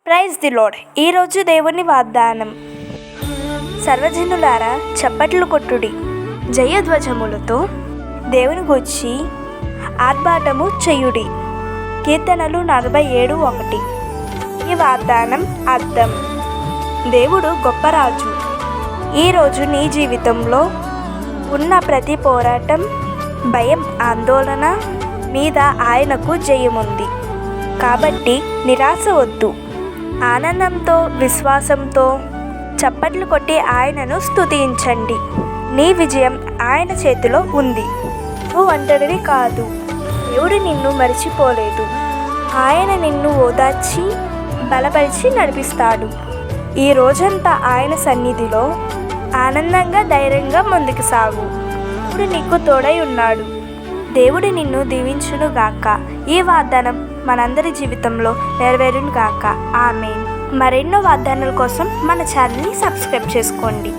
Praise the lord. ఈరోజు దేవుని వాగ్దానం. సర్వజనులారా చప్పట్లు కొట్టుడి, జయధ్వజములతో దేవుని గూర్చి ఆర్భాటము చేయుడి. కీర్తనలు 47:1. ఈ వాగ్దానం అర్థం: దేవుడు గొప్ప రాజు. ఈరోజు నీ జీవితంలో ఉన్న ప్రతి పోరాటం, భయం, ఆందోళన మీద ఆయనకు జయముంది. కాబట్టి నిరాశ వద్దు. ఆనందంతో, విశ్వాసంతో చప్పట్లు కొట్టి ఆయనను స్తుతించండి. నీ విజయం ఆయన చేతిలో ఉంది. నువ్వు ఒంటరివి కాదు. దేవుడు నిన్ను మరిచిపోలేదు. ఆయన నిన్ను ఓదార్చి బలపరిచి నడిపిస్తాడు. ఈ రోజంతా ఆయన సన్నిధిలో ఆనందంగా, ధైర్యంగా ముందుకు సాగు. ఇప్పుడు నీకు తోడై ఉన్నాడు. దేవుడు నిన్ను దీవించును గాక. ఈ వాగ్దానం మనందరి జీవితంలో నెరవేరును గాక. ఆమేన్. మరెన్నో వాగ్దానాల కోసం మన ఛానల్ని సబ్స్క్రైబ్ చేసుకోండి.